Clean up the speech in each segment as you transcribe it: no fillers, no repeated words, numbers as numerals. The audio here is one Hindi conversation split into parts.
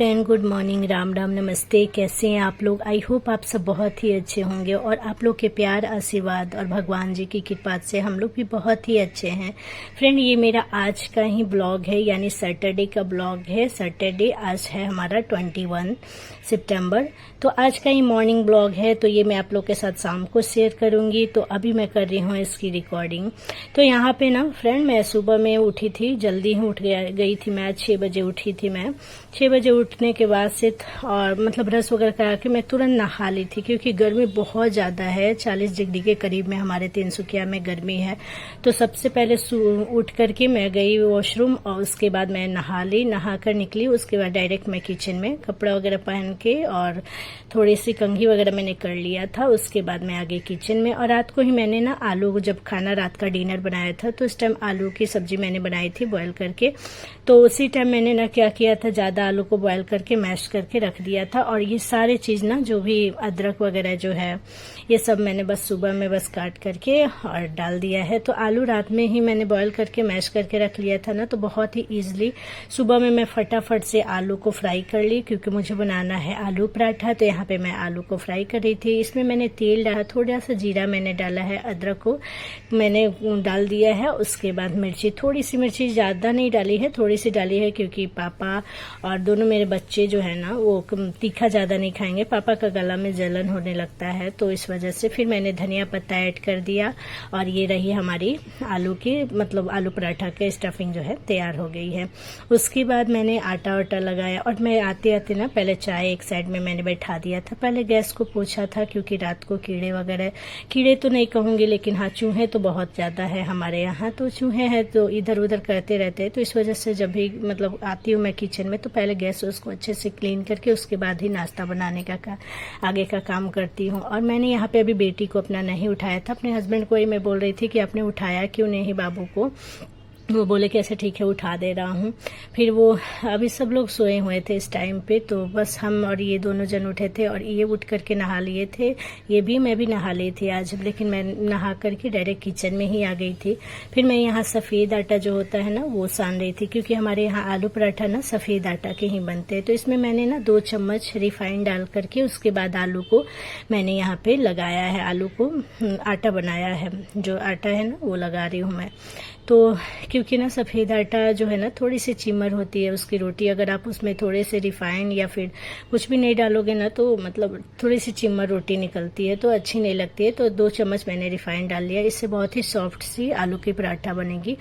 Friend, good morning, Ram Ram, नमस्ते। कैसे हैं आप लोग? आई होप आप सब बहुत ही अच्छे होंगे और आप लोग के प्यार, आशीर्वाद और भगवान जी की कृपा से हम लोग भी बहुत ही अच्छे हैं। फ्रेंड, ये मेरा आज का ही ब्लॉग है, यानी सैटरडे का ब्लॉग है। सैटरडे आज है हमारा 21 सितंबर। तो आज का ही मॉर्निंग ब्लॉग है, तो ये मैं आप लोग के साथ शाम को शेयर करूंगी। तो अभी मैं कर रही हूँ इसकी रिकॉर्डिंग। तो यहाँ पे ना फ्रेंड, मैं सुबह में उठी थी, जल्दी ही उठ गई थी। मैं 6 बजे उठी थी। मैं 6 बजे उठने के बाद से और मतलब ब्रश वगैरह करा के मैं तुरंत नहा ली थी, क्योंकि गर्मी बहुत ज़्यादा है। 40 डिग्री के करीब में हमारे तिनसुकिया में गर्मी है। तो सबसे पहले उठ करके मैं गई वॉशरूम और उसके बाद मैं नहा ली। नहा कर निकली, उसके बाद डायरेक्ट मैं किचन में कपड़ा वगैरह पहन के और थोड़ी सी कंघी वगैरह मैंने कर लिया था। उसके बाद मैं आ गई किचन में। और रात को ही मैंने ना आलू, जब खाना रात का डिनर बनाया था तो उस टाइम आलू की सब्जी मैंने बनाई थी बॉयल करके। तो उसी टाइम मैंने ना क्या किया था, ज़्यादा आलू को बॉयल करके मैश करके रख दिया था। और ये सारे चीज़ ना, जो भी अदरक वगैरह जो है, ये सब मैंने बस सुबह में बस काट करके और डाल दिया है। तो आलू रात में ही मैंने बॉयल करके मैश करके रख लिया था ना, तो बहुत ही ईजिली सुबह में मैं फटाफट से आलू को फ्राई कर ली, क्योंकि मुझे बनाना है आलू पराठा। तो यहाँ पे मैं आलू को फ्राई कर रही थी। इसमें मैंने तेल डाला, थोड़ा सा जीरा मैंने डाला है, अदरक को मैंने डाल दिया है। उसके बाद मिर्ची, थोड़ी सी मिर्ची, ज़्यादा नहीं डाली है, थोड़ी सी डाली है, क्योंकि पापा और दोनों मेरे बच्चे जो है ना, वो तीखा ज़्यादा नहीं खाएंगे। पापा का गला में जलन होने लगता है, तो इस वजह से फिर मैंने धनिया पत्ता ऐड कर दिया। और ये रही हमारी आलू की, मतलब आलू पराठा के स्टफिंग जो है तैयार हो गई है। उसके बाद मैंने आटा वाटा लगाया और मैं आते आते ना पहले चाय एक साइड में मैंने बैठा दिया था। पहले गैस को पोंछा था, क्योंकि रात को कीड़े वगैरह, कीड़े तो नहीं कहूँगी, लेकिन हाँ चूहे तो बहुत ज़्यादा है हमारे यहाँ। तो चूहे हैं तो इधर उधर करते रहते हैं। तो इस वजह से जब भी मतलब आती हूँ मैं किचन में, तो पहले गैस उसको अच्छे से क्लीन करके उसके बाद ही नाश्ता बनाने का आगे का काम करती हूँ। और मैंने यहाँ पे अभी बेटी को अपना नहीं उठाया था। अपने हस्बैंड को ही मैं बोल रही थी कि आपने उठाया क्यों नहीं बाबू को। वो बोले कि ऐसे ठीक है, उठा दे रहा हूँ। फिर वो अभी सब लोग सोए हुए थे इस टाइम पे, तो बस हम और ये दोनों जन उठे थे। और ये उठ करके नहा लिए थे, ये भी, मैं भी नहा ली थी आज। लेकिन मैं नहा करके डायरेक्ट किचन में ही आ गई थी। फिर मैं यहाँ सफ़ेद आटा जो होता है ना, वो सान रही थी, क्योंकि हमारे यहाँ आलू पराठा ना सफ़ेद आटा के ही बनते हैं। तो इसमें मैंने ना 2 चम्मच रिफाइंड डाल करके उसके बाद आलू को मैंने यहाँ पे लगाया है, आलू को आटा बनाया है। जो आटा है ना, वो लगा रही हूँ मैं। तो क्योंकि ना सफ़ेद आटा जो है ना, थोड़ी सी चिमर होती है उसकी रोटी। अगर आप उसमें थोड़े से रिफाइंड या फिर कुछ भी नहीं डालोगे ना, तो मतलब थोड़ी सी चिमर रोटी निकलती है, तो अच्छी नहीं लगती है। तो 2 चम्मच मैंने रिफाइंड डाल लिया। इससे बहुत ही सॉफ्ट सी आलू की पराठा बनेगी।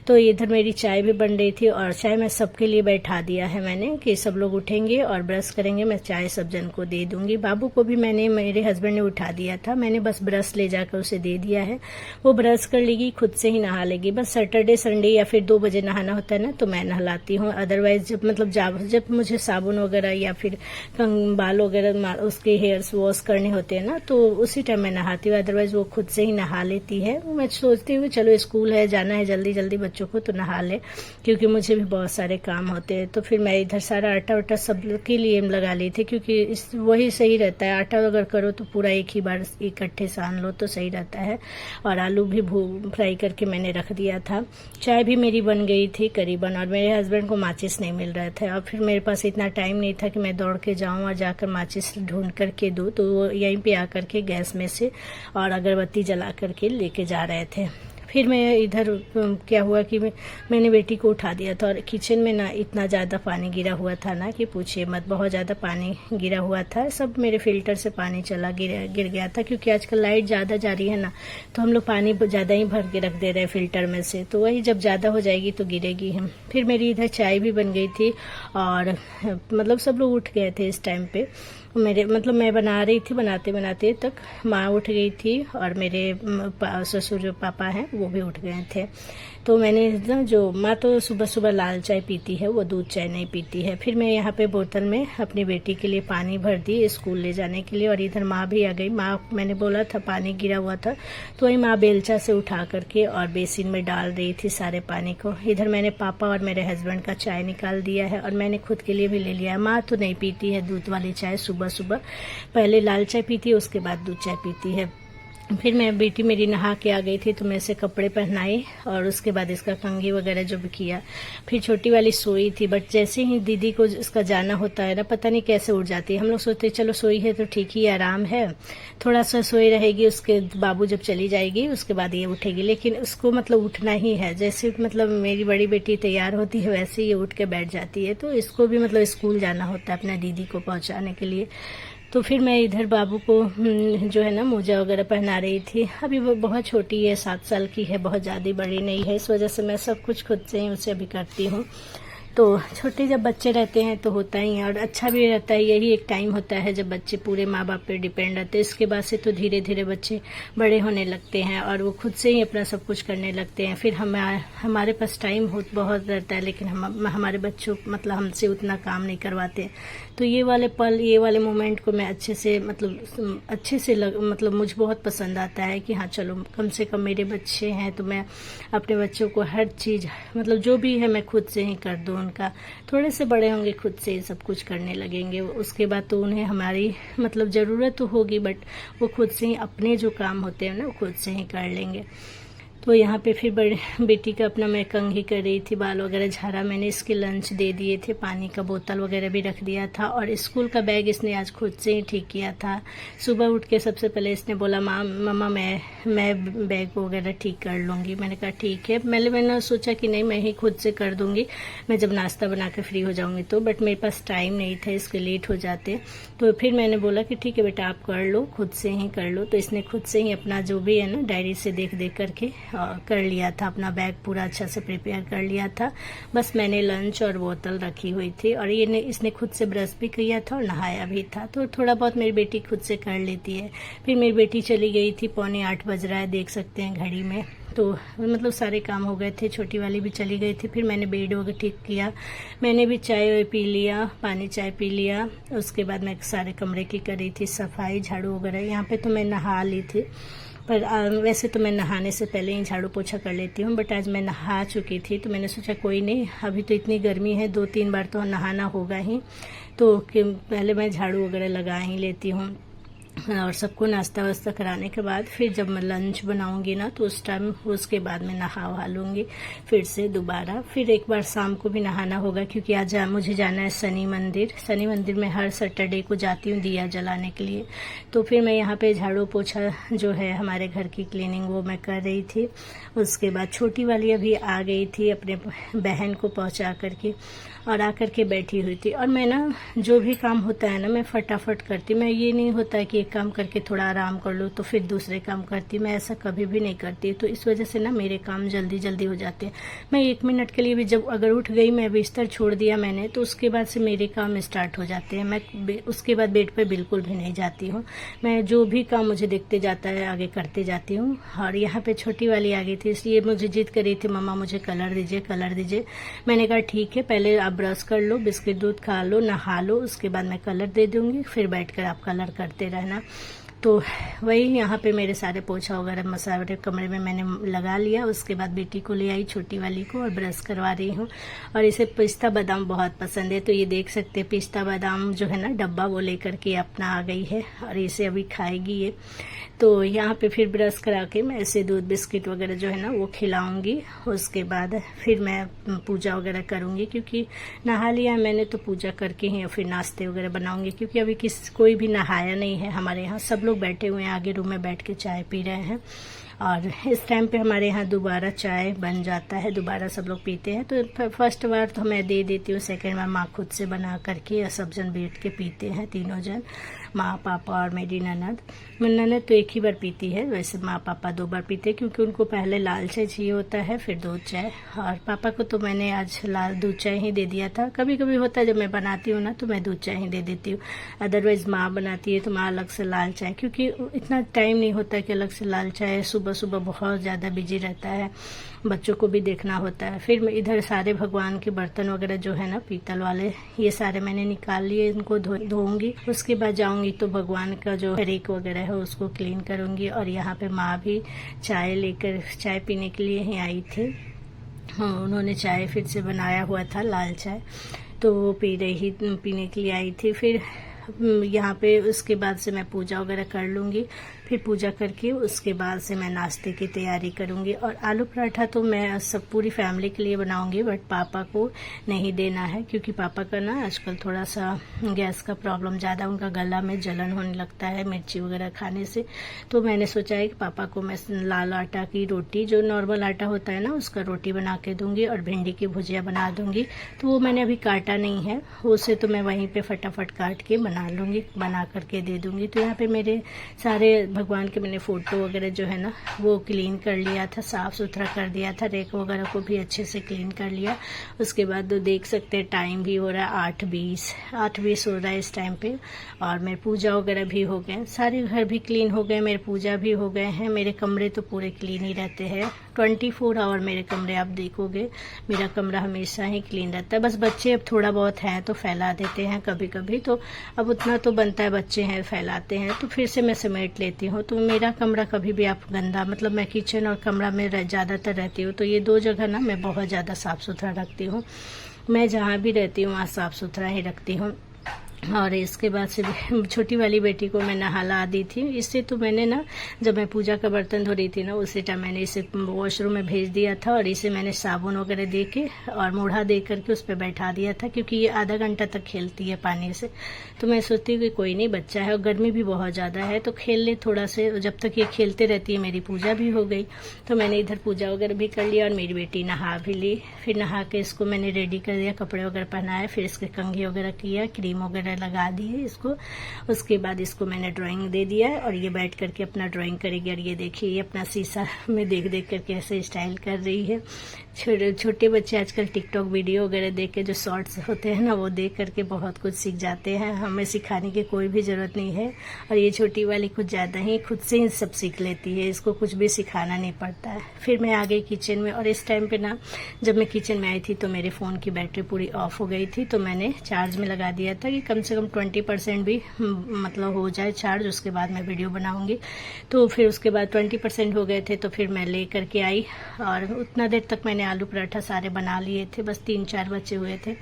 तो इधर मेरी चाय भी बन रही थी, और चाय मैं सबके लिए बैठा दिया है मैंने, कि सब लोग उठेंगे और ब्रश करेंगे, मैं चाय सब जन को दे दूंगी। बाबू को भी मैंने, मेरे हस्बैंड ने उठा दिया था, मैंने बस ब्रश ले जाकर उसे दे दिया है। वो ब्रश कर लेगी, खुद से ही नहा लेगी। बस सैटरडे संडे या फिर 2 बजे नहाना होता है ना, तो मैं नहलाती हूँ। अदरवाइज जब मतलब जब मुझे साबुन वगैरह या फिर बाल वगैरह उसके हेयर्स वॉश करने होते हैं ना, तो उसी टाइम मैं नहाती हूँ। अदरवाइज वो खुद से ही नहा लेती है। मैं सोचती हूँ चलो स्कूल है, जाना है जल्दी जल्दी बच्चों को, तो नहा ले, क्योंकि मुझे भी बहुत सारे काम होते हैं। तो फिर मैं इधर सारा आटा वाटा सब के लिए लगा ली थी, क्योंकि वही सही रहता है। आटा अगर करो तो पूरा एक ही बार इकट्ठे सान लो तो सही रहता है। और आलू भी फ्राई करके मैंने रख दिया था। चाय भी मेरी बन गई थी करीबन, और मेरे हस्बैंड को माचिस नहीं मिल रहा था। और फिर मेरे पास इतना टाइम नहीं था कि मैं दौड़ के जाऊं और जाकर माचिस ढूंढ करके दूं। तो वो यहीं पे आकर के गैस में से और अगरबत्ती जला करके लेके जा रहे थे। फिर मैं इधर क्या हुआ कि मैंने बेटी को उठा दिया था। और किचन में ना इतना ज़्यादा पानी गिरा हुआ था ना कि पूछिए मत, बहुत ज़्यादा पानी गिरा हुआ था। सब मेरे फिल्टर से पानी गिर गया था, क्योंकि आजकल लाइट ज़्यादा जा रही है ना, तो हम लोग पानी ज़्यादा ही भर के रख दे रहे हैं फिल्टर में से। तो वही जब ज़्यादा हो जाएगी तो गिरेगी हम। फिर मेरी इधर चाय भी बन गई थी, और मतलब सब लोग उठ गए थे इस टाइम पे। मेरे मतलब मैं बना रही थी, बनाते बनाते तक माँ उठ गई थी, और मेरे ससुर जो पापा हैं वो भी उठ गए थे। तो मैंने ना, जो माँ तो सुबह सुबह लाल चाय पीती है, वो दूध चाय नहीं पीती है। फिर मैं यहाँ पे बोतल में अपनी बेटी के लिए पानी भर दी स्कूल ले जाने के लिए। और इधर माँ भी आ गई। माँ, मैंने बोला था पानी गिरा हुआ था, तो वही माँ बेलचा से उठा करके और बेसिन में डाल रही थी सारे पानी को। इधर मैंने पापा और मेरे हस्बैंड का चाय निकाल दिया है, और मैंने खुद के लिए भी ले लिया है। माँ तो नहीं पीती है दूध वाली चाय, सुबह सुबह पहले लाल चाय पीती है, उसके बाद दूध चाय पीती है। फिर मैं बेटी मेरी नहा के आ गई थी तो मैं इसे कपड़े पहनाए और उसके बाद इसका कंघी वगैरह जो भी किया। फिर छोटी वाली सोई थी, बट जैसे ही दीदी को इसका जाना होता है ना, पता नहीं कैसे उठ जाती है। हम लोग सोचते चलो सोई है तो ठीक ही, आराम है, थोड़ा सा सोई रहेगी, उसके बाबू जब चली जाएगी उसके बाद ये उठेगी। लेकिन उसको मतलब उठना ही है। जैसे मतलब मेरी बड़ी बेटी तैयार होती है वैसे ये उठ के बैठ जाती है। तो इसको भी मतलब स्कूल जाना होता है अपने दीदी को पहुंचाने के लिए। तो फिर मैं इधर बाबू को जो है ना मोजा वगैरह पहना रही थी। अभी वो बहुत छोटी है, 7 साल की है, बहुत ज़्यादा बड़ी नहीं है। इस वजह से मैं सब कुछ खुद से ही उसे अभी करती हूँ। तो छोटे जब बच्चे रहते हैं तो होता ही है, और अच्छा भी रहता है। यही एक टाइम होता है जब बच्चे पूरे माँ बाप पे डिपेंड रहते हैं। इसके बाद से तो धीरे धीरे बच्चे बड़े होने लगते हैं और वो खुद से ही अपना सब कुछ करने लगते हैं। फिर हमारे पास टाइम बहुत रहता है, लेकिन हमारे बच्चों मतलब हमसे उतना काम नहीं करवाते। तो ये वाले पल, ये वाले मोमेंट को मैं अच्छे से मतलब मुझे बहुत पसंद आता है कि हाँ चलो कम से कम मेरे बच्चे हैं तो मैं अपने बच्चों को हर चीज़ मतलब जो भी है मैं खुद से ही कर दूँ उनका। थोड़े से बड़े होंगे खुद से ही सब कुछ करने लगेंगे, उसके बाद तो उन्हें हमारी मतलब ज़रूरत तो होगी, बट वो खुद से ही अपने जो काम होते हैं ना वो खुद से ही कर लेंगे। तो यहाँ पे फिर बड़े बेटी का अपना मैं कंघी कर रही थी, बाल वगैरह झाड़ा। मैंने इसके लंच दे दिए थे, पानी का बोतल वगैरह भी रख दिया था, और स्कूल का बैग इसने आज खुद से ही ठीक किया था। सुबह उठ के सबसे पहले इसने बोला मम्मा मैं बैग वगैरह ठीक कर लूँगी। मैंने कहा ठीक है। मैंने सोचा कि नहीं मैं ही खुद से कर दूँगी, मैं जब नाश्ता बना के फ्री हो जाऊँगी तो, बट मेरे पास टाइम नहीं था, इसके लेट हो जाते। तो फिर मैंने बोला कि ठीक है बेटा आप कर लो, खुद से ही कर लो। तो इसने खुद से ही अपना जो भी है ना डायरी से देख देख करके कर लिया था, अपना बैग पूरा अच्छा से प्रिपेयर कर लिया था। बस मैंने लंच और बोतल रखी हुई थी, और इसने खुद से ब्रश भी किया था और नहाया भी था। तो थोड़ा बहुत मेरी बेटी खुद से कर लेती है। फिर मेरी बेटी चली गई थी, 7:45 बज रहा है, देख सकते हैं घड़ी में। तो मतलब सारे काम हो गए थे, छोटी वाली भी चली गई थी। फिर मैंने बेड वगैरह ठीक किया, मैंने भी चाय पी लिया, पानी चाय पी लिया। उसके बाद मैं सारे कमरे की कर रही थी सफाई, झाड़ू वगैरह। यहाँ पे तो मैं नहा ली थी, पर वैसे तो मैं नहाने से पहले ही झाड़ू पोछा कर लेती हूँ, बट आज मैं नहा चुकी थी तो मैंने सोचा कोई नहीं, अभी तो इतनी गर्मी है, 2-3 बार तो नहाना होगा ही, तो पहले मैं झाड़ू वगैरह लगा ही लेती हूँ। और सबको नाश्ता वास्ता कराने के बाद फिर जब मैं लंच बनाऊंगी ना तो उस टाइम उसके बाद मैं नहा वहा लूँगी फिर से दोबारा। फिर एक बार शाम को भी नहाना होगा, क्योंकि आज मुझे जाना है शनि मंदिर में हर सैटरडे को जाती हूँ दिया जलाने के लिए। तो फिर मैं यहाँ पे झाड़ू पोछा जो है हमारे घर की क्लीनिंग वो मैं कर रही थी। उसके बाद छोटी वाली अभी आ गई थी अपने बहन को पहुँचा करके, और आकर के बैठी हुई थी। और मैं ना जो भी काम होता है ना मैं फटाफट करती, मैं ये नहीं होता है कि एक काम करके थोड़ा आराम कर लूँ तो फिर दूसरे काम करती, मैं ऐसा कभी भी नहीं करती। तो इस वजह से ना मेरे काम जल्दी जल्दी हो जाते हैं। मैं 1 मिनट के लिए भी जब अगर उठ गई, मैं बिस्तर छोड़ दिया मैंने, तो उसके बाद से मेरे काम स्टार्ट हो जाते हैं। मैं उसके बाद बेड पर बिल्कुल भी नहीं जाती हूँ, मैं जो भी काम मुझे दिखते जाता है आगे करते जाती हूँ। और यहाँ पे छोटी वाली आ गई थी, इसलिए मुझे जिद कर रही थी मम्मा मुझे कलर दीजिए। मैंने कहा ठीक है, पहले आप ब्रश कर लो, बिस्किट दूध खा लो, नहा लो, उसके बाद मैं कलर दे दूंगी, फिर बैठकर आप कलर करते रहना। तो वही यहाँ पे मेरे सारे पोछा वगैरह मसाले कमरे में मैंने लगा लिया। उसके बाद बेटी को ले आई छोटी वाली को और ब्रश करवा रही हूँ। और इसे पिस्ता बादाम बहुत पसंद है, तो ये देख सकते हैं पिस्ता बादाम जो है ना डब्बा वो लेकर के अपना आ गई है और इसे अभी खाएगी ये। तो यहाँ पे फिर ब्रश करा के मैं इसे दूध बिस्किट वगैरह जो है ना वो खिलाऊंगी। उसके बाद फिर मैं पूजा वगैरह करूँगी, क्योंकि नहा लिया मैंने तो पूजा करके ही फिर नाश्ते वगैरह बनाऊंगी। क्योंकि अभी कोई भी नहाया नहीं है हमारे यहाँ, सब लोग बैठे हुए हैं आगे रूम में बैठ के चाय पी रहे हैं। और इस टाइम पे हमारे यहाँ दोबारा चाय बन जाता है, दोबारा सब लोग पीते हैं। तो फर्स्ट बार तो मैं दे देती हूँ, सेकेंड बार माँ खुद से बना करके सब जन बैठ के पीते हैं, तीनों जन, माँ पापा और मेरी ननद तो एक ही बार पीती है, वैसे माँ पापा 2 बार पीते हैं, क्योंकि उनको पहले लाल चाय चाहिए होता है फिर दूध चाय। और पापा को तो मैंने आज दूध चाय ही दे दिया था। कभी कभी होता है जब मैं बनाती हूँ ना तो मैं दूध चाय ही दे देती हूँ, अदरवाइज माँ बनाती है तो माँ अलग से लाल चाय, क्योंकि इतना टाइम नहीं होता कि अलग से लाल चाय, सुबह सुबह बहुत ज़्यादा बिजी रहता है, बच्चों को भी देखना होता है। फिर मैं इधर सारे भगवान के बर्तन वगैरह जो है ना पीतल वाले, ये सारे मैंने निकाल लिए, इनको धोऊंगी। उसके बाद जाऊंगी तो भगवान का जो रेक वगैरह है उसको क्लीन करूंगी। और यहाँ पे माँ भी चाय पीने के लिए ही आई थी। हाँ, उन्होंने चाय फिर से बनाया हुआ था लाल चाय, तो वो पीने के लिए आई थी। फिर यहाँ पे उसके बाद से मैं पूजा वगैरह कर लूँगी, फिर पूजा करके उसके बाद से मैं नाश्ते की तैयारी करूँगी। और आलू पराठा तो मैं सब पूरी फैमिली के लिए बनाऊँगी, बट पापा को नहीं देना है क्योंकि पापा का ना आजकल थोड़ा सा गैस का प्रॉब्लम ज़्यादा, उनका गला में जलन होने लगता है मिर्ची वगैरह खाने से। तो मैंने सोचा है कि पापा को मैं लाल आटा की रोटी, जो नॉर्मल आटा होता है ना, उसका रोटी बना के दूंगी और भिंडी की भुजिया बना दूंगी। तो वो मैंने अभी काटा नहीं है, उसे तो मैं वहीं पे फटाफट काट के बना लूँगी, बना करके दे दूँगी। तो यहाँ पे मेरे सारे भगवान के मैंने फ़ोटो वगैरह जो है ना वो क्लीन कर लिया था, साफ़ सुथरा कर दिया था, रेक वगैरह को भी अच्छे से क्लीन कर लिया। उसके बाद तो देख सकते हैं टाइम भी हो रहा है 8:20 हो रहा है इस टाइम पे। और मेरे पूजा वगैरह भी हो गए, सारे घर भी क्लीन हो गए, मेरे पूजा भी हो गए हैं। मेरे कमरे तो पूरे क्लीन ही रहते हैं, 24 आवर मेरे कमरे आप देखोगे, मेरा कमरा हमेशा ही क्लीन रहता है। बस बच्चे अब थोड़ा बहुत हैं तो फैला देते हैं कभी कभी, तो अब उतना तो बनता है, बच्चे हैं फैलाते हैं तो फिर से मैं समेट लेती हूँ। तो मेरा कमरा कभी भी आप गंदा, मतलब मैं किचन और कमरा में ज़्यादातर रहती हूँ, तो ये दो जगह ना मैं बहुत ज़्यादा साफ़ सुथरा रखती हूँ। मैं जहाँ भी रहती हूँ वहाँ साफ़ सुथरा ही रखती हूँ। और इसके बाद से छोटी वाली बेटी को मैं नहला दी थी। इससे तो मैंने ना, जब मैं पूजा का बर्तन धो रही थी ना, उसी टाइम मैंने इसे वॉशरूम में भेज दिया था और इसे मैंने साबुन वगैरह दे के और मूढ़ा दे करके उस पर बैठा दिया था, क्योंकि ये आधा घंटा तक खेलती है पानी से। तो मैं सोचती हूँ कि कोई नहीं, बच्चा है और गर्मी भी बहुत ज़्यादा है तो खेल ले थोड़ा से। जब तक ये खेलते रहती है मेरी पूजा भी हो गई। तो मैंने इधर पूजा वगैरह भी कर लिया और मेरी बेटी नहा भी ली। फिर नहा के इसको मैंने रेडी कर दिया, कपड़े वगैरह पहनाए, फिर इसके कंघी वगैरह किया, क्रीम वगैरह लगा दी है इसको। उसके बाद इसको मैंने ड्राइंग दे दिया है और ये बैठ करके अपना ड्राइंग करेगी। और ये देखिए, ये अपना शीशा में देख देख करके ऐसे स्टाइल कर रही है। छोटे बच्चे आजकल टिकटॉक वीडियो वगैरह देख के, जो शॉर्ट्स होते हैं ना, वो देख करके बहुत कुछ सीख जाते हैं, हमें सिखाने की कोई भी ज़रूरत नहीं है। और ये छोटी वाली कुछ ज़्यादा ही खुद से ही सब सीख लेती है, इसको कुछ भी सिखाना नहीं पड़ता है। फिर मैं आ गई किचन में और इस टाइम पे ना, जब मैं किचन में आई थी तो मेरे फ़ोन की बैटरी पूरी ऑफ हो गई थी। तो मैंने चार्ज में लगा दिया था कि कम से कम 20% भी मतलब हो जाए चार्ज, उसके बाद मैं वीडियो बनाऊंगी। तो फिर उसके बाद 20% हो गए थे तो फिर मैं ले करके आई और उतना देर तक मैंने आलू पराठा सारे बना लिए थे, बस 3-4 बचे हुए थे।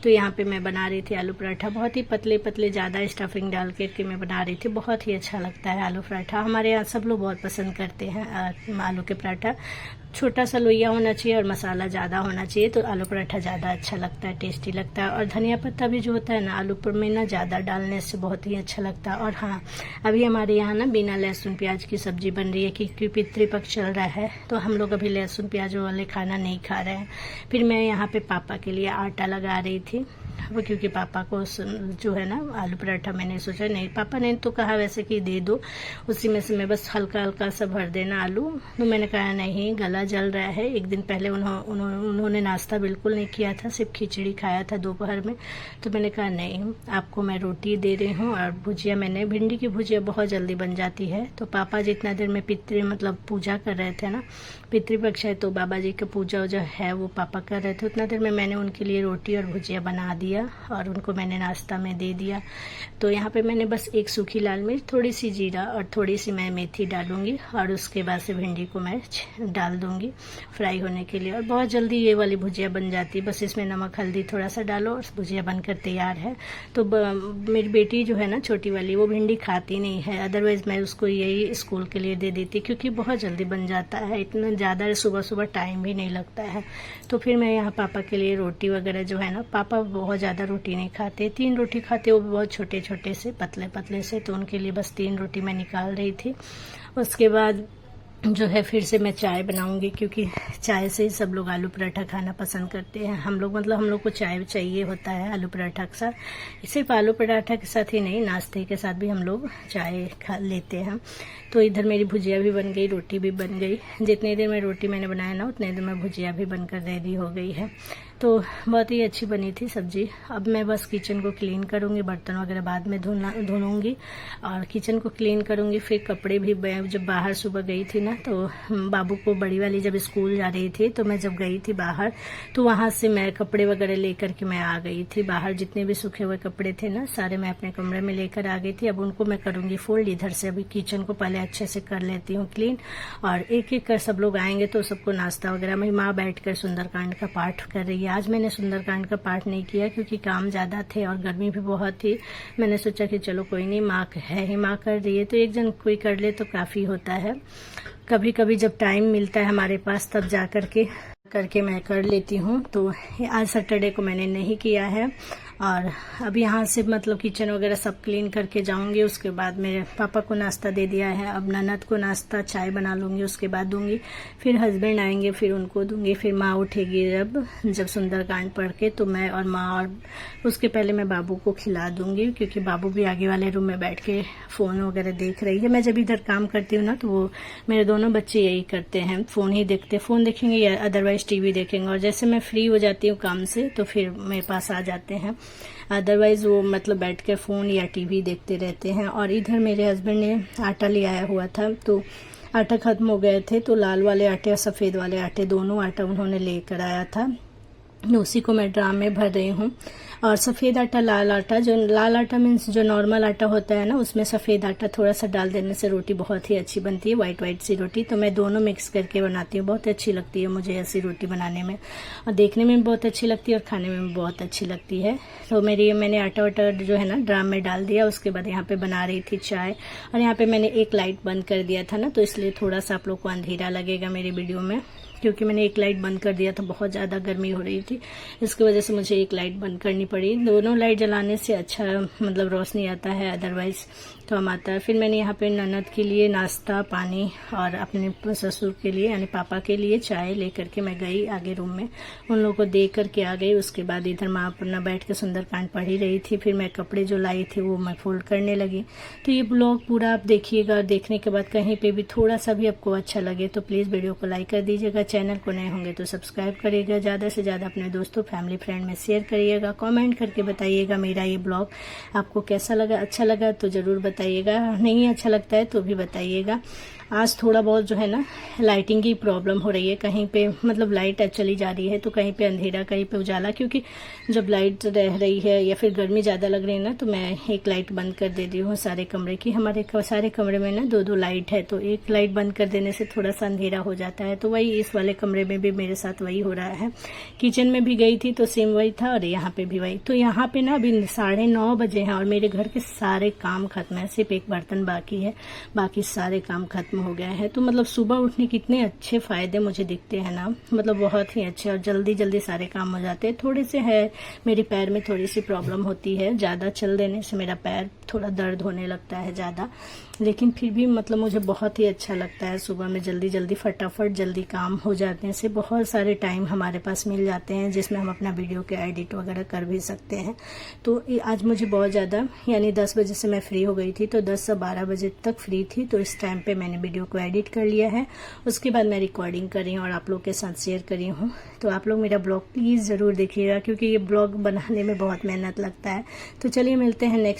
तो यहाँ पे मैं बना रही थी आलू पराठा, बहुत ही पतले पतले, ज़्यादा स्टफिंग डाल के मैं बना रही थी। बहुत ही अच्छा लगता है आलू पराठा, हमारे यहाँ सब लोग बहुत पसंद करते हैं आलू के पराठा। छोटा सा लोइया होना चाहिए और मसाला ज़्यादा होना चाहिए, तो आलू पराठा ज़्यादा अच्छा लगता है, टेस्टी लगता है। और धनिया पत्ता भी जो होता है ना आलू पर में ना, ज़्यादा डालने से बहुत ही अच्छा लगता है। और हाँ, अभी हमारे यहाँ ना बिना लहसुन प्याज की सब्जी बन रही है क्योंकि पितृपक्ष चल रहा है, तो हम लोग अभी लहसुन प्याज वाले खाना नहीं खा रहे हैं। फिर मैं यहाँ पे पापा के लिए आटा लगा रही थी, वो क्योंकि पापा को जो है ना आलू पराठा, मैंने सोचा नहीं, पापा ने तो कहा वैसे कि दे दो, उसी में से मैं बस हल्का हल्का सा भर देना आलू। तो मैंने कहा नहीं, गला जल रहा है। एक दिन पहले उन्होंने नाश्ता बिल्कुल नहीं किया था, सिर्फ खिचड़ी खाया था दोपहर में। तो मैंने कहा नहीं, आपको मैं रोटी दे रही हूँ और भुजिया, मैंने भिंडी की भुजिया बहुत जल्दी बन जाती है। तो पापा जितना देर में मतलब पूजा कर रहे थे ना, पितृपक्ष है तो बाबा जी का पूजा जो है वो पापा कर रहे थे, उतना देर में मैंने उनके लिए रोटी और भुजिया बना दिया और उनको मैंने नाश्ता में दे दिया। तो यहाँ पे मैंने बस एक सूखी लाल मिर्च, थोड़ी सी जीरा और थोड़ी सी मैं मेथी डालूंगी और उसके बाद से भिंडी को मैं डाल दूंगी फ्राई होने के लिए। और बहुत जल्दी ये वाली भुजिया बन जाती है, बस इसमें नमक हल्दी थोड़ा सा डालो और भुजिया बनकर तैयार है। तो मेरी बेटी जो है ना छोटी वाली, वो भिंडी खाती नहीं है, अदरवाइज मैं उसको यही स्कूल के लिए दे देती क्योंकि बहुत जल्दी बन जाता है, इतना ज़्यादा सुबह सुबह टाइम भी नहीं लगता है। तो फिर मैं यहाँ पापा के लिए रोटी वगैरह जो है ना, पापा बहुत ज़्यादा रोटी नहीं खाते, 3 रोटी खाते, वो बहुत छोटे छोटे से पतले पतले से, तो उनके लिए बस 3 रोटी मैं निकाल रही थी। उसके बाद जो है फिर से मैं चाय बनाऊंगी क्योंकि चाय से ही सब लोग आलू पराठा खाना पसंद करते हैं। हम लोग को चाय चाहिए होता है आलू पराठा के साथ। सिर्फ आलू पराठा के साथ ही नहीं, नाश्ते के साथ भी हम लोग चाय खा लेते हैं। तो इधर मेरी भुजिया भी बन गई, रोटी भी बन गई। जितनी देर में रोटी मैंने बनाया ना, उतनी देर में भुजिया भी बनकर रेडी हो गई है। तो बहुत ही अच्छी बनी थी सब्जी। अब मैं बस किचन को क्लीन करूँगी, बर्तन वगैरह बाद में धुलूँगी और किचन को क्लीन करूँगी। फिर कपड़े भी, जब बाहर सुबह गई थी ना, तो बाबू को, बड़ी वाली जब स्कूल जा रही थी, तो मैं जब गई थी बाहर, तो वहाँ से मैं कपड़े वगैरह लेकर के मैं आ गई थी बाहर। जितने भी सूखे हुए कपड़े थे ना, सारे मैं अपने कमरे में लेकर आ गई थी। अब उनको मैं करूँगी फोल्ड। इधर से अभी किचन को पहले अच्छे से कर लेती हूँ क्लीन, और एक एक कर सब लोग आएंगे तो सबको नाश्ता वगैरह। मेरी माँ बैठ कर सुंदरकांड का पाठ कर रही है करूँगी। आज मैंने सुंदरकांड का पाठ नहीं किया क्योंकि काम ज़्यादा थे और गर्मी भी बहुत थी। मैंने सोचा कि चलो कोई नहीं, माँ है ही, माँ कर रही है तो एक जन कोई कर ले तो काफ़ी होता है। कभी कभी जब टाइम मिलता है हमारे पास तब जा करके मैं कर लेती हूँ। तो आज सैटरडे को मैंने नहीं किया है और अब यहाँ से मतलब किचन वगैरह सब क्लीन करके जाऊँगी। उसके बाद मेरे पापा को नाश्ता दे दिया है, अब ननद को नाश्ता चाय बना लूँगी, उसके बाद दूँगी। फिर हस्बैंड आएंगे, फिर उनको दूँगी। फिर माँ उठेगी जब सुंदरकांड पढ़ के, तो मैं और माँ, और उसके पहले मैं बाबू को खिला दूँगी क्योंकि बाबू भी आगे वाले रूम में बैठ के फ़ोन वगैरह देख रही है। मैं जब इधर काम करती हूँ ना तो वो मेरे दोनों बच्चे यही करते हैं, फ़ोन ही देखते, फ़ोन देखेंगे या अदरवाइज़ टीवी देखेंगे। और जैसे मैं फ्री हो जाती हूँ काम से तो फिर मेरे पास आ जाते हैं, अदरवाइज़ वो मतलब बैठ कर फ़ोन या टीवी देखते रहते हैं। और इधर मेरे हस्बैंड ने आटा ले आया हुआ था तो आटा ख़त्म हो गए थे, तो लाल वाले आटे और सफ़ेद वाले आटे दोनों आटा उन्होंने लेकर आया था, उसी को मैं ड्राम में भर रही हूँ। और सफ़ेद आटा, लाल आटा, जो लाल आटा मीन्स जो नॉर्मल आटा होता है ना, उसमें सफ़ेद आटा थोड़ा सा डाल देने से रोटी बहुत ही अच्छी बनती है, वाइट सी रोटी। तो मैं दोनों मिक्स करके बनाती हूँ, बहुत अच्छी लगती है मुझे ऐसी रोटी बनाने में, और देखने में भी बहुत अच्छी लगती है और खाने में भी बहुत अच्छी लगती है। तो मैंने आटा वाटा जो है ना ड्राम में डाल दिया। उसके बाद यहाँ पे बना रही थी चाय, और यहाँ पे मैंने एक लाइट बंद कर दिया था ना, तो इसलिए थोड़ा सा आप लोग को अंधेरा लगेगा मेरी वीडियो में, क्योंकि मैंने एक लाइट बंद कर दिया था, बहुत ज़्यादा गर्मी हो रही थी, इसकी वजह से मुझे एक लाइट बंद करनी पड़ी। दोनों लाइट जलाने से अच्छा मतलब रोशनी आता है, अदरवाइज़ कम आता है। फिर मैंने यहाँ पे ननद के लिए नाश्ता पानी और अपने ससुर के लिए यानी पापा के लिए चाय लेकर के मैं गई आगे रूम में, उन लोगों को दे करके आ गई। उसके बाद इधर माँ अपना बैठ के सुंदरकांड पढ़ ही रही थी। फिर मैं कपड़े जो लाई थी वो मैं फोल्ड करने लगी। तो ये ब्लॉग पूरा आप देखिएगा, और देखने के बाद कहीं पे भी थोड़ा सा भी आपको अच्छा लगे तो प्लीज़ वीडियो को लाइक कर दीजिएगा, चैनल को नए होंगे तो सब्सक्राइब करिएगा, ज़्यादा से ज़्यादा अपने दोस्तों फैमिली फ्रेंड में शेयर करिएगा, कमेंट करके बताइएगा मेरा ये ब्लॉग आपको कैसा लगा। अच्छा लगा तो ज़रूर बताइएगा, नहीं अच्छा लगता है तो भी बताइएगा। आज थोड़ा बहुत जो है ना लाइटिंग की प्रॉब्लम हो रही है, कहीं पे मतलब लाइट चली जा रही है तो कहीं पे अंधेरा कहीं पे उजाला, क्योंकि जब लाइट रह रही है या फिर गर्मी ज़्यादा लग रही है ना तो मैं एक लाइट बंद कर दे रही हूँ सारे कमरे की। हमारे सारे कमरे में ना दो लाइट है, तो एक लाइट बंद कर देने से थोड़ा सा अंधेरा हो जाता है। तो वही इस वाले कमरे में भी मेरे साथ वही हो रहा है। किचन में भी गई थी तो सेम वही था, और यहाँ पे भी वही। तो यहाँ पे ना अभी 9:30 बजे हैं और मेरे घर के सारे काम खत्म है, सिर्फ एक बर्तन बाकी है, बाकी सारे काम खत्म हो गया है। तो मतलब सुबह उठने के इतने अच्छे फायदे मुझे दिखते हैं ना, मतलब बहुत ही अच्छे, और जल्दी जल्दी सारे काम हो जाते हैं। थोड़े से है मेरे पैर में थोड़ी सी प्रॉब्लम होती है, ज़्यादा चल देने से मेरा पैर थोड़ा दर्द होने लगता है ज़्यादा, लेकिन फिर भी मतलब मुझे बहुत ही अच्छा लगता है सुबह में जल्दी जल्दी फटाफट जल्दी काम हो जाते हैं। से बहुत सारे टाइम हमारे पास मिल जाते हैं जिसमें हम अपना वीडियो के एडिट वगैरह कर भी सकते हैं। तो आज मुझे बहुत ज़्यादा यानी 10 बजे से मैं फ्री हो गई थी, तो 10 से 12 बजे तक फ्री थी, तो इस टाइम पे मैंने वीडियो को एडिट कर लिया है। उसके बाद मैं रिकॉर्डिंग करी हूँ और आप लोग के साथ शेयर करी हूँ। तो आप लोग मेरा ब्लॉग प्लीज़ ज़रूर देखिएगा, क्योंकि ये ब्लॉग बनाने में बहुत मेहनत लगता है। तो चलिए मिलते हैं नेक्स्ट